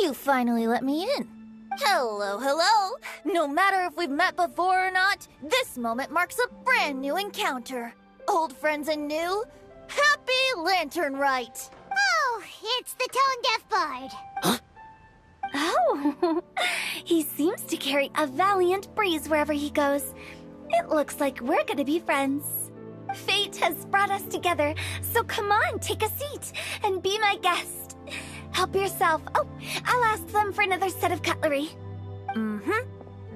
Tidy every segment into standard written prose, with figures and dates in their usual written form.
You finally let me in. Hello, hello! No matter if we've met before or not, this moment marks a brand new encounter. Old friends and new, happy Lantern Rite! Oh, it's the tone-deaf bard. Huh? Oh, he seems to carry a valiant breeze wherever he goes. It looks like we're gonna be friends. Fate has brought us together, so come on, take a seat and be my guest. Help yourself. Oh, I'll ask them for another set of cutlery.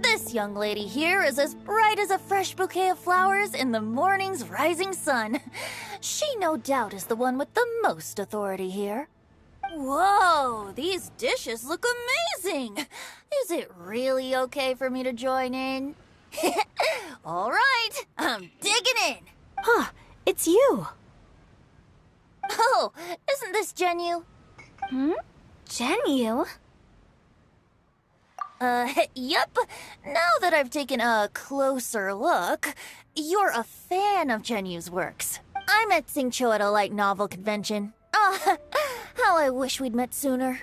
This young lady here is as bright as a fresh bouquet of flowers in the morning's rising sun. She no doubt is the one with the most authority here. Whoa, these dishes look amazing! Is it really okay for me to join in? All right, I'm digging in. Huh, it's you. Oh, isn't this Genu? Genu? Yep. Now that I've taken a closer look, you're a fan of Genu's works. I met Xingqiu at a light novel convention. How I wish we'd met sooner.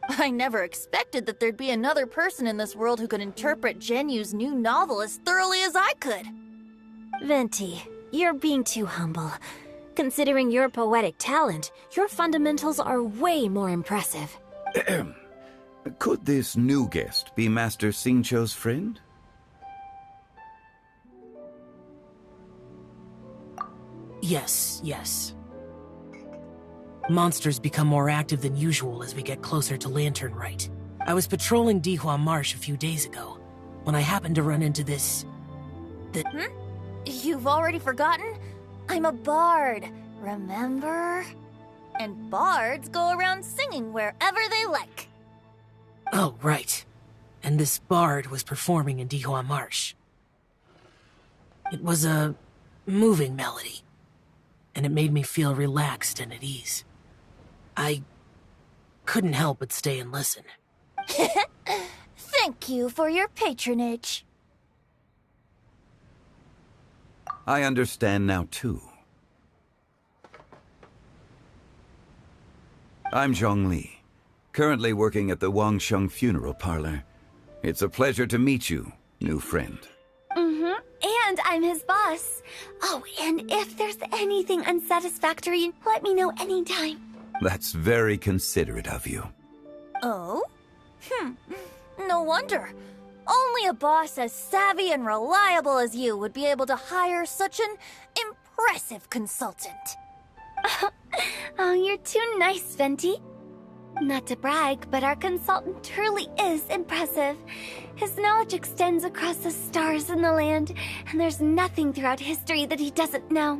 I never expected that there'd be another person in this world who could interpret Genu's new novel as thoroughly as I could. Venti, you're being too humble. Considering your poetic talent, your fundamentals are way more impressive. Could this new guest be Master Xingqiu's friend? Yes. Monsters become more active than usual as we get closer to Lantern Rite. I was patrolling Dihua Marsh a few days ago, when I happened to run into this... You've already forgotten? I'm a bard, remember? And bards go around singing wherever they like. Oh, right. And this bard was performing in Dihua Marsh. It was a moving melody, and it made me feel relaxed and at ease. I couldn't help but stay and listen. Thank you for your patronage. I understand now, too. I'm Zhongli, currently working at the Wangsheng funeral parlor. It's a pleasure to meet you, new friend. And I'm his boss. Oh, and if there's anything unsatisfactory, let me know anytime. That's very considerate of you. Oh? No wonder. Only a boss as savvy and reliable as you would be able to hire such an impressive consultant. Oh, you're too nice, Venti. Not to brag, but our consultant truly is impressive. His knowledge extends across the stars and the land, and there's nothing throughout history that he doesn't know.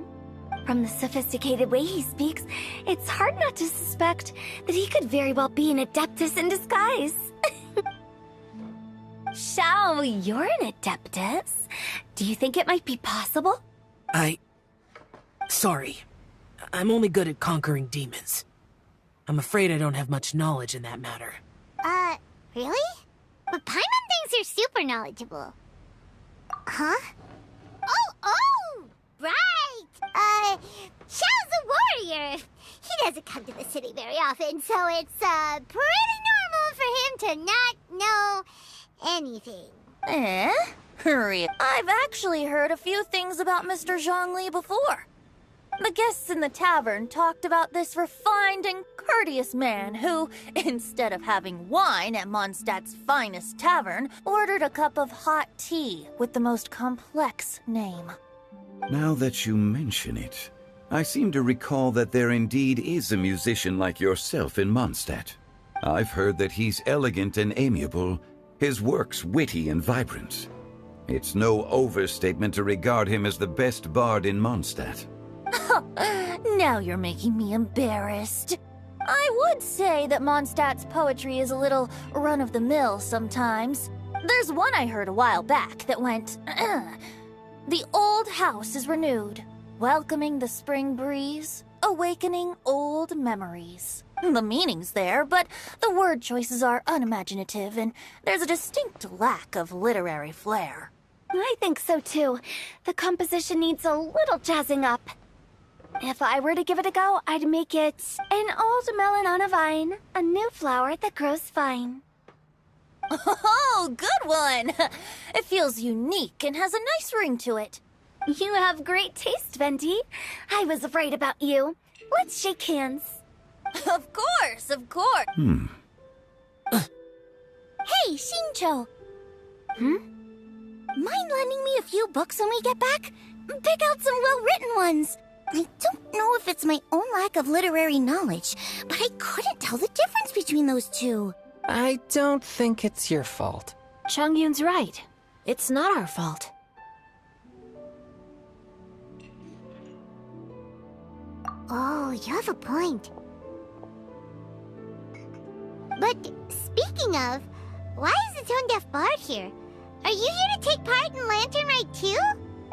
From the sophisticated way he speaks, it's hard not to suspect that he could very well be an adeptus in disguise. Shao, you're an adeptus. Do you think it might be possible? Sorry. I'm only good at conquering demons. I'm afraid I don't have much knowledge in that matter. Really? But Paimon thinks you're super knowledgeable. Huh? Oh, right! Xiao's a warrior. He doesn't come to the city very often, so it's, pretty normal for him to not know anything. Hurry. I've actually heard a few things about Mr. Zhongli before. The guests in the tavern talked about this refined and courteous man who, instead of having wine at Mondstadt's finest tavern, ordered a cup of hot tea with the most complex name. Now that you mention it, I seem to recall that there indeed is a musician like yourself in Mondstadt. I've heard that he's elegant and amiable, his works witty and vibrant. It's no overstatement to regard him as the best bard in Mondstadt. Now you're making me embarrassed. I would say that Mondstadt's poetry is a little run-of-the-mill sometimes. There's one I heard a while back that went, The old house is renewed, welcoming the spring breeze, awakening old memories. The meaning's there, but the word choices are unimaginative, and there's a distinct lack of literary flair. I think so too. The composition needs a little jazzing up. If I were to give it a go, I'd make it an old melon on a vine, a new flower that grows fine. Oh, good one! It feels unique and has a nice ring to it. You have great taste, Venti. I was right about you. Let's shake hands. Of course, of course. Hey, Shincho! Mind lending me a few books when we get back? Pick out some well-written ones. I don't know if it's my own lack of literary knowledge, but I couldn't tell the difference between those two. I don't think it's your fault. Chongyun's right. It's not our fault. Oh, you have a point. But speaking of, why is the tone-deaf bard here? Are you here to take part in Lantern Rite too?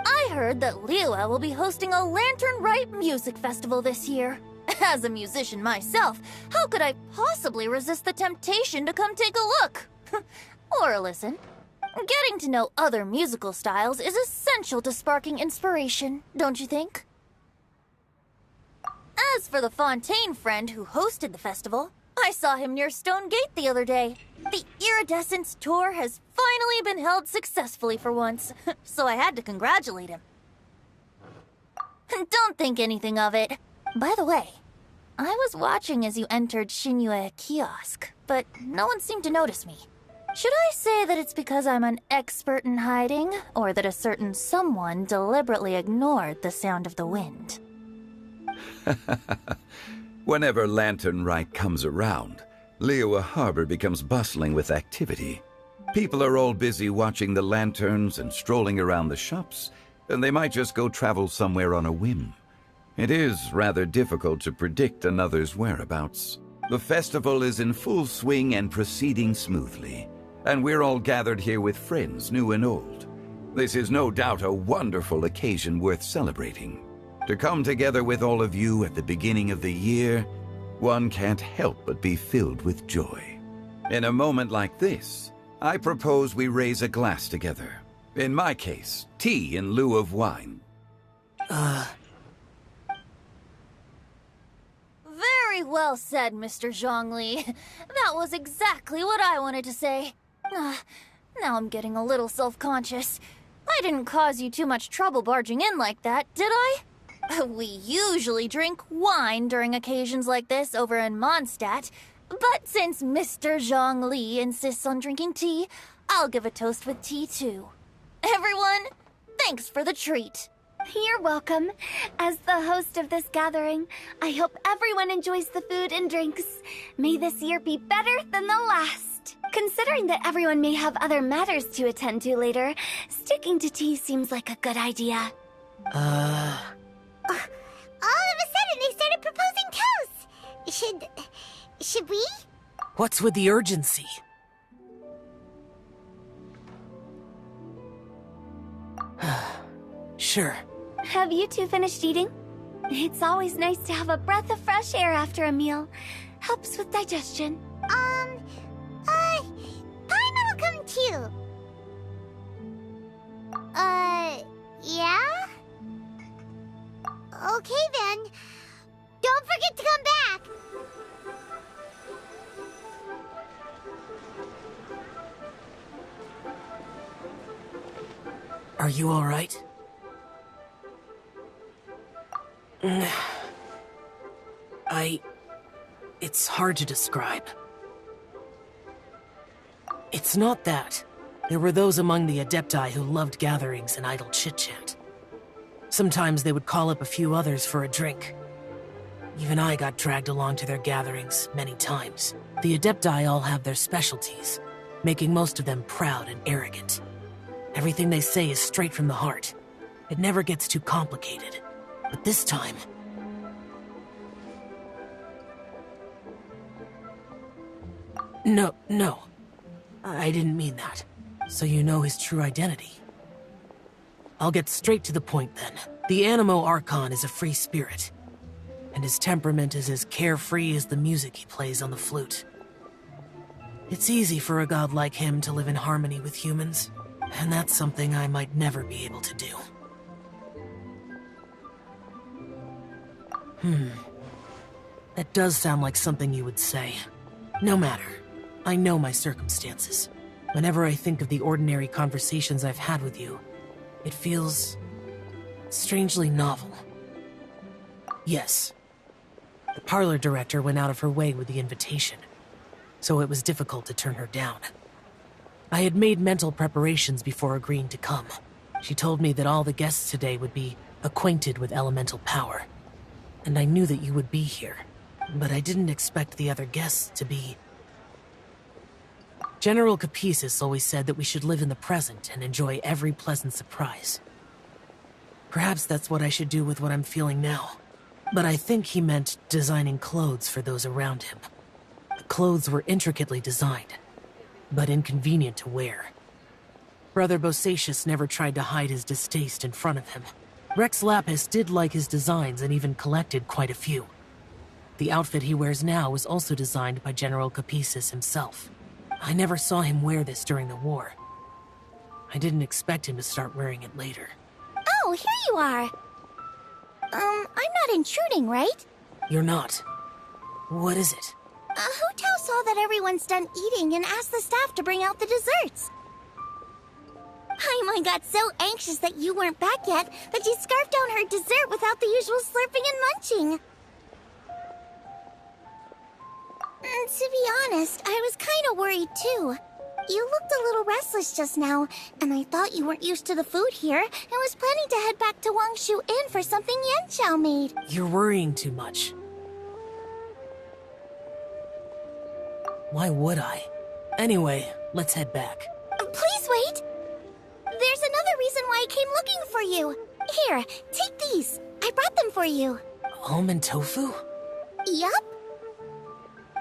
I heard that Liyue will be hosting a Lantern Rite music festival this year. As a musician myself, how could I possibly resist the temptation to come take a look? Or listen. Getting to know other musical styles is essential to sparking inspiration, don't you think? As for the Fontaine friend who hosted the festival, I saw him near Stone Gate the other day. The Iridescence tour has finally been held successfully for once, so I had to congratulate him. Don't think anything of it. By the way, I was watching as you entered Shinyue Kiosk, but no one seemed to notice me. Should I say that it's because I'm an expert in hiding, or that a certain someone deliberately ignored the sound of the wind? Whenever Lantern Rite comes around, Liyue Harbor becomes bustling with activity. People are all busy watching the lanterns and strolling around the shops, and they might just go travel somewhere on a whim. It is rather difficult to predict another's whereabouts. The festival is in full swing and proceeding smoothly, and we're all gathered here with friends new and old. This is no doubt a wonderful occasion worth celebrating. To come together with all of you at the beginning of the year, one can't help but be filled with joy. In a moment like this, I propose we raise a glass together. In my case, tea in lieu of wine. Very well said, Mr. Zhongli. That was exactly what I wanted to say. Now I'm getting a little self-conscious. I didn't cause you too much trouble barging in like that, did I? We usually drink wine during occasions like this over in Mondstadt, but since Mr. Zhongli insists on drinking tea, I'll give a toast with tea too. Everyone, thanks for the treat. You're welcome. As the host of this gathering, I hope everyone enjoys the food and drinks. May this year be better than the last. Considering that everyone may have other matters to attend to later, sticking to tea seems like a good idea. All of a sudden, they started proposing toasts. Should we? What's with the urgency? Sure. Have you two finished eating? It's always nice to have a breath of fresh air after a meal. Helps with digestion. Paimon will come too. Yeah? Okay then. Don't forget to come back. Are you all right? It's hard to describe. It's not that. There were those among the Adepti who loved gatherings and idle chit-chat. Sometimes they would call up a few others for a drink. Even I got dragged along to their gatherings many times. The Adepti all have their specialties, making most of them proud and arrogant. Everything they say is straight from the heart. It never gets too complicated. But this time... No. I didn't mean that. So you know his true identity. I'll get straight to the point then. The Animo Archon is a free spirit, and his temperament is as carefree as the music he plays on the flute. It's easy for a god like him to live in harmony with humans, and that's something I might never be able to do. That does sound like something you would say. No matter. I know my circumstances. Whenever I think of the ordinary conversations I've had with you, it feels strangely novel. Yes. The parlor director went out of her way with the invitation, so it was difficult to turn her down. I had made mental preparations before agreeing to come. She told me that all the guests today would be acquainted with elemental power, and I knew that you would be here, but I didn't expect the other guests to be... General Capisis always said that we should live in the present and enjoy every pleasant surprise. Perhaps that's what I should do with what I'm feeling now. But I think he meant designing clothes for those around him. The clothes were intricately designed, but inconvenient to wear. Brother Bosacius never tried to hide his distaste in front of him. Rex Lapis did like his designs and even collected quite a few. The outfit he wears now was also designed by General Capisis himself. I never saw him wear this during the war. I didn't expect him to start wearing it later. Oh, here you are. I'm not intruding, right? You're not. What is it? Hu Tao saw that everyone's done eating and asked the staff to bring out the desserts. Paimon got so anxious that you weren't back yet that she scarfed down her dessert without the usual slurping and munching. To be honest, I was kind of worried too. You looked a little restless just now, and I thought you weren't used to the food here and was planning to head back to Wangshu Inn for something Yanxiao made. You're worrying too much. Why would I? Anyway, let's head back. Please wait! There's another reason why I came looking for you. Here, take these. I brought them for you. Almond tofu? Yup.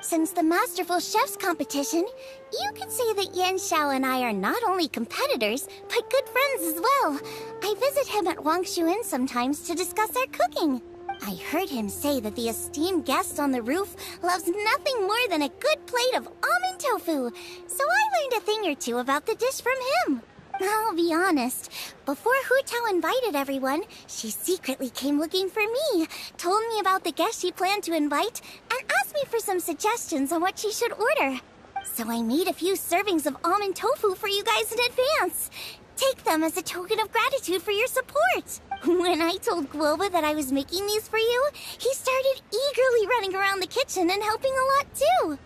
Since the Masterful Chef's competition, you could say that Yanxiao and I are not only competitors, but good friends as well. I visit him at Wangshu Inn sometimes to discuss our cooking. I heard him say that the esteemed guest on the roof loves nothing more than a good plate of almond tofu, so I learned a thing or two about the dish from him. I'll be honest, before Hu Tao invited everyone, she secretly came looking for me, told me about the guests she planned to invite, and asked me for some suggestions on what she should order. So I made a few servings of almond tofu for you guys in advance. Take them as a token of gratitude for your support. When I told Guoba that I was making these for you, he started eagerly running around the kitchen and helping a lot too.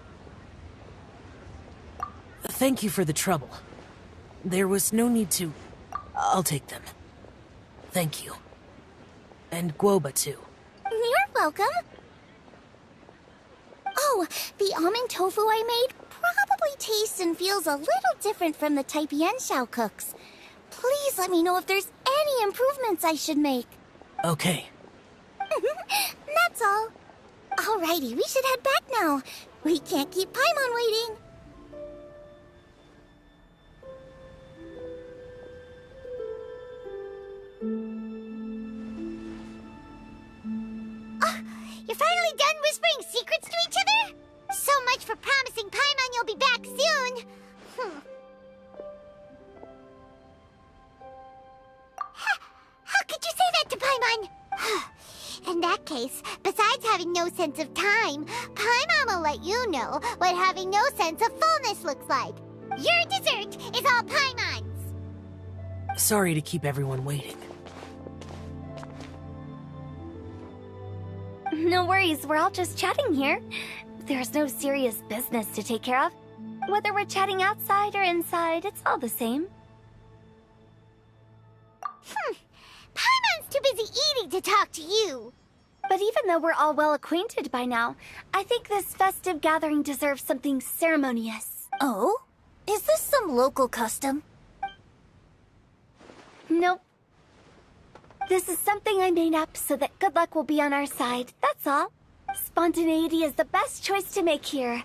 Thank you for the trouble. There was no need to... I'll take them. Thank you. And Guoba too. You're welcome. Oh, the almond tofu I made probably tastes and feels a little different from the type Yanxiao cooks. Please let me know if there's any improvements I should make. Okay. That's all. Alrighty, we should head back now. We can't keep Paimon waiting. You're finally done whispering secrets to each other? So much for promising Paimon you'll be back soon. How could you say that to Paimon? In that case, besides having no sense of time, Paimon will let you know what having no sense of fullness looks like. Your dessert is all Paimon's. Sorry to keep everyone waiting. No worries, we're all just chatting here. There's no serious business to take care of. Whether we're chatting outside or inside, it's all the same. Paimon's too busy eating to talk to you. But even though we're all well acquainted by now, I think this festive gathering deserves something ceremonious. Oh? Is this some local custom? Nope. This is something I made up so that good luck will be on our side, that's all. Spontaneity is the best choice to make here.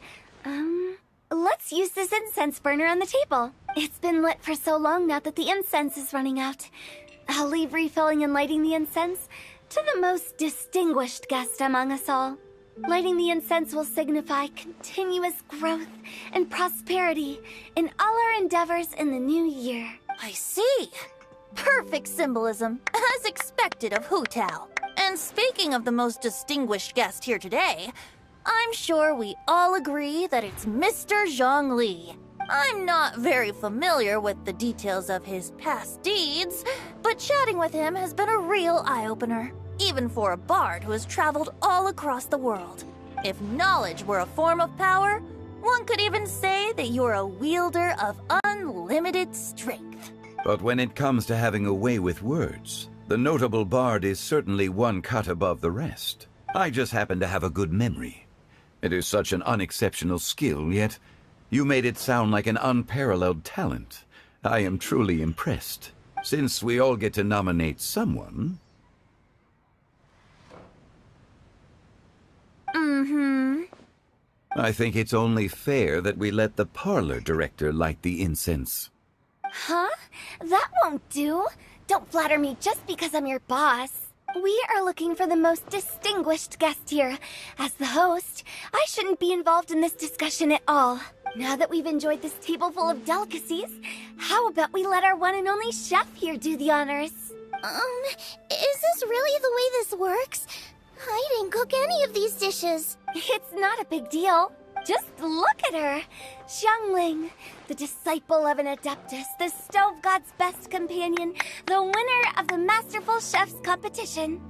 Let's use this incense burner on the table. It's been lit for so long now that the incense is running out. I'll leave refilling and lighting the incense to the most distinguished guest among us all. Lighting the incense will signify continuous growth and prosperity in all our endeavors in the new year. I see. Perfect symbolism, as expected of Hu Tao. And And speaking of the most distinguished guest here today, I'm sure we all agree that it's Mr. Zhongli. I'm not very familiar with the details of his past deeds, but chatting with him has been a real eye-opener, even for a bard who has traveled all across the world. If knowledge were a form of power, one could even say that you're a wielder of unlimited strength. But when it comes to having a way with words, the notable bard is certainly one cut above the rest. I just happen to have a good memory. It is such an unexceptional skill, yet you made it sound like an unparalleled talent. I am truly impressed. Since we all get to nominate someone... I think it's only fair that we let the parlor director light the incense. Huh? That won't do. Don't flatter me just because I'm your boss. We are looking for the most distinguished guest here. As the host, I shouldn't be involved in this discussion at all. Now that we've enjoyed this table full of delicacies, how about we let our one and only chef here do the honors? Is this really the way this works? I didn't cook any of these dishes. It's not a big deal. Just look at her. Xiangling, the disciple of an adeptus, the stove god's best companion, the winner of the Masterful Chef's competition.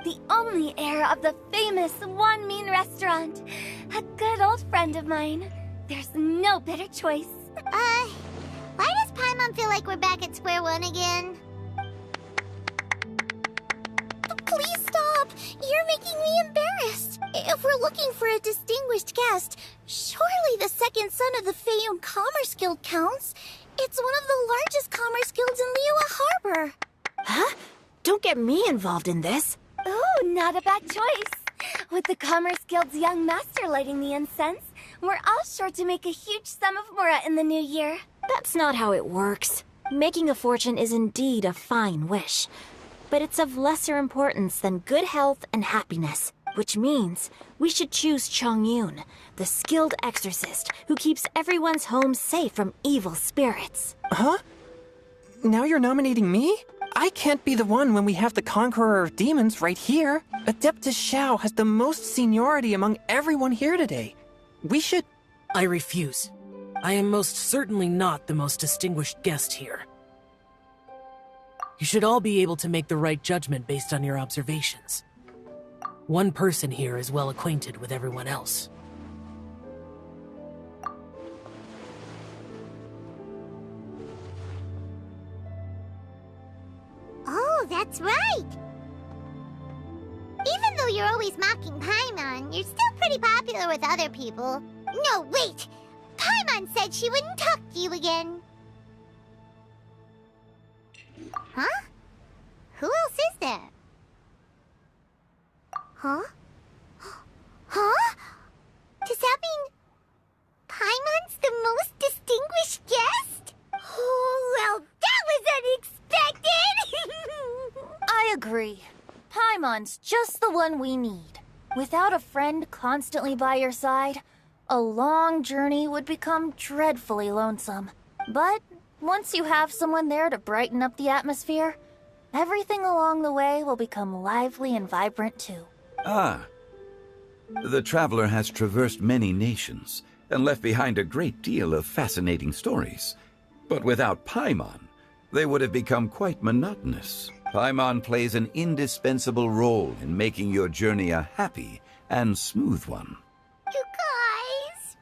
The only heir of the famous Wanmin restaurant. A good old friend of mine. There's no better choice. Why does Paimon feel like we're back at square one again? Please stop! You're making me embarrassed. If we're looking for a distinguished guest, surely the second son of the Feiyun Commerce Guild counts. It's one of the largest commerce guilds in Liyue Harbor. Huh? Don't get me involved in this. Ooh, not a bad choice. With the Commerce Guild's young master lighting the incense, we're all sure to make a huge sum of mora in the new year. That's not how it works. Making a fortune is indeed a fine wish, but it's of lesser importance than good health and happiness, which means we should choose Chongyun, the skilled exorcist who keeps everyone's home safe from evil spirits. Huh? Now you're nominating me? I can't be the one when we have the Conqueror of Demons right here. Adeptus Xiao has the most seniority among everyone here today. We should... I refuse. I am most certainly not the most distinguished guest here. You should all be able to make the right judgment based on your observations. One person here is well acquainted with everyone else. Oh, that's right! Even though you're always mocking Paimon, you're still pretty popular with other people. No, wait! Paimon said she wouldn't talk to you again. Huh? Who else is there? Huh? Huh? Does that mean Paimon's the most distinguished guest? Oh, well, that was unexpected! I agree. Paimon's just the one we need. Without a friend constantly by your side, a long journey would become dreadfully lonesome. But once you have someone there to brighten up the atmosphere, everything along the way will become lively and vibrant too. Ah. The traveler has traversed many nations and left behind a great deal of fascinating stories. But without Paimon, they would have become quite monotonous. Paimon plays an indispensable role in making your journey a happy and smooth one. You guys!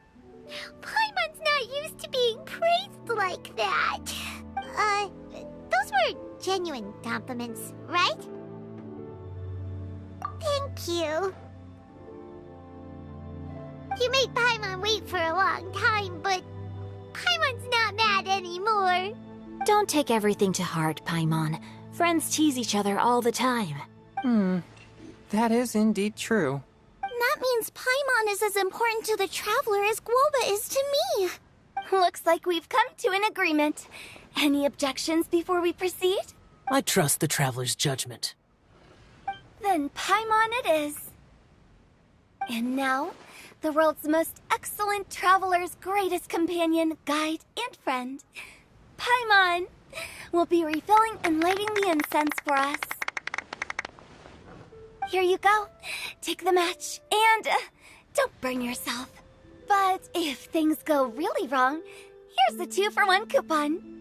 Paimon's not used to being praised like that. Those were genuine compliments, right? Thank you. You made Paimon wait for a long time, but Paimon's not mad anymore. Don't take everything to heart, Paimon. Friends tease each other all the time. That is indeed true. That means Paimon is as important to the traveler as Guoba is to me. Looks like we've come to an agreement. Any objections before we proceed? I trust the traveler's judgment. Then Paimon it is. And now, the world's most excellent traveler's greatest companion, guide, and friend, Paimon, will be refilling and lighting the incense for us. Here you go. Take the match, and don't burn yourself. But if things go really wrong, here's a 2-for-1 coupon.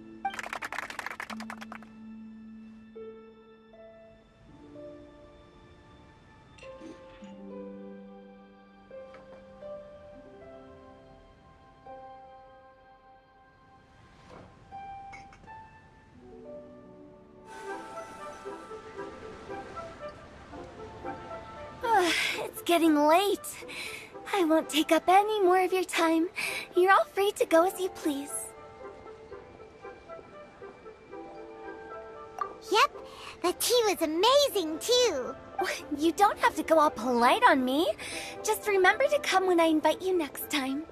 It's getting late. I won't take up any more of your time. You're all free to go as you please. Yep, the tea was amazing too. You don't have to go all polite on me. Just remember to come when I invite you next time.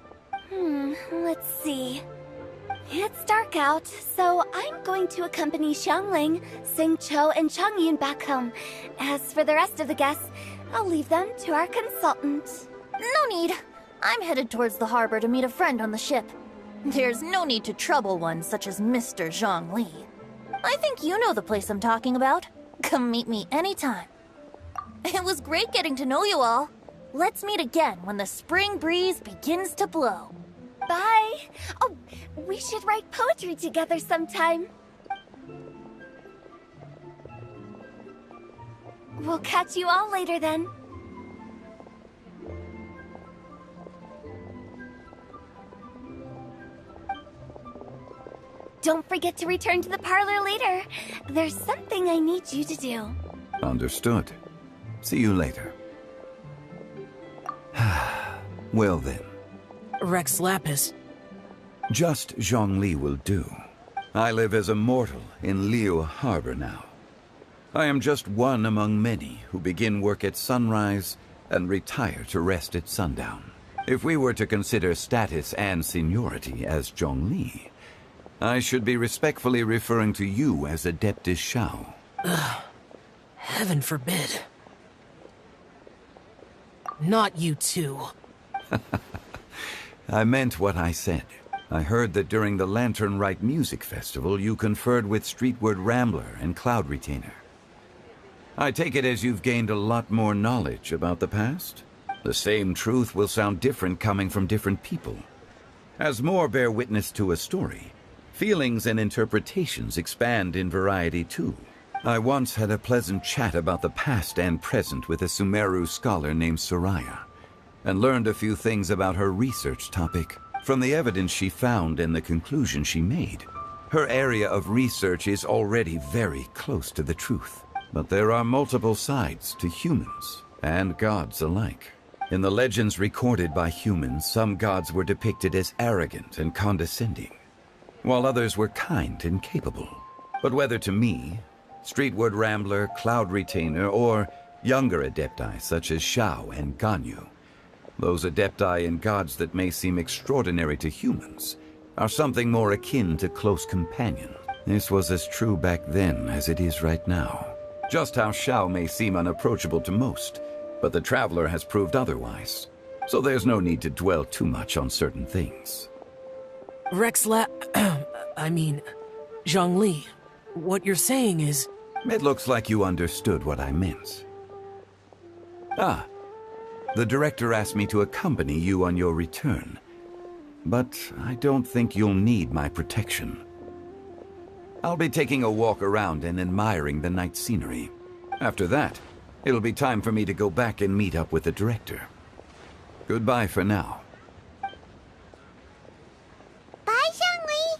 Let's see. It's dark out, so I'm going to accompany Xiangling, Xingqiu, and Chongyun back home. As for the rest of the guests, I'll leave them to our consultant. No need. I'm headed towards the harbor to meet a friend on the ship. There's no need to trouble one such as Mr. Zhongli. I think you know the place I'm talking about. Come meet me anytime. It was great getting to know you all. Let's meet again when the spring breeze begins to blow. Bye. Oh, we should write poetry together sometime. We'll catch you all later then. Don't forget to return to the parlor later. There's something I need you to do. Understood. See you later. Well then. Rex Lapis. Just Zhongli will do. I live as a mortal in Liu Harbor now. I am just one among many who begin work at sunrise and retire to rest at sundown. If we were to consider status and seniority as Zhongli, I should be respectfully referring to you as Adeptus Shao. Heaven forbid. Not you two. I meant what I said. I heard that during the Lantern Rite Music Festival you conferred with Streetward Rambler and Cloud Retainer. I take it as you've gained a lot more knowledge about the past? The same truth will sound different coming from different people. As more bear witness to a story, feelings and interpretations expand in variety too. I once had a pleasant chat about the past and present with a Sumeru scholar named Soraya, and learned a few things about her research topic from the evidence she found and the conclusion she made. Her area of research is already very close to the truth, but there are multiple sides to humans and gods alike. In the legends recorded by humans, some gods were depicted as arrogant and condescending, while others were kind and capable. But whether to me, Streetward Rambler, Cloud Retainer, or younger adepti such as Shao and Ganyu, those adepti and gods that may seem extraordinary to humans are something more akin to close companion. This was as true back then as it is right now. Just how Shao may seem unapproachable to most, but the Traveler has proved otherwise, so there's no need to dwell too much on certain things. Zhongli, what you're saying is... It looks like you understood what I meant. The director asked me to accompany you on your return, but I don't think you'll need my protection. I'll be taking a walk around and admiring the night scenery. After that, it'll be time for me to go back and meet up with the director. Goodbye for now. Bye, Zhongli.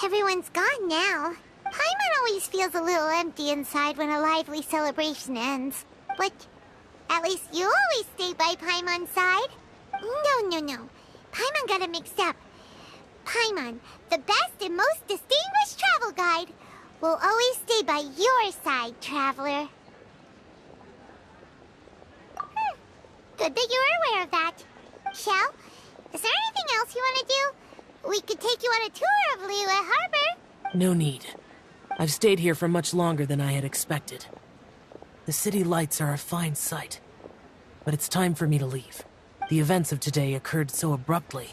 Everyone's gone now. Paimon always feels a little empty inside when a lively celebration ends. But at least you always stay by Paimon's side. No. Paimon got it mixed up. Paimon, the best and most distinguished travel guide, will always stay by your side, Traveler. Good that you were aware of that. Shell, is there anything else you want to do? We could take you on a tour of Liyue Harbor. No need. I've stayed here for much longer than I had expected. The city lights are a fine sight, but it's time for me to leave. The events of today occurred so abruptly.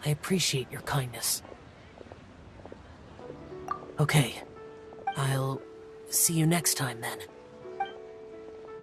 I appreciate your kindness. Okay, I'll see you next time then.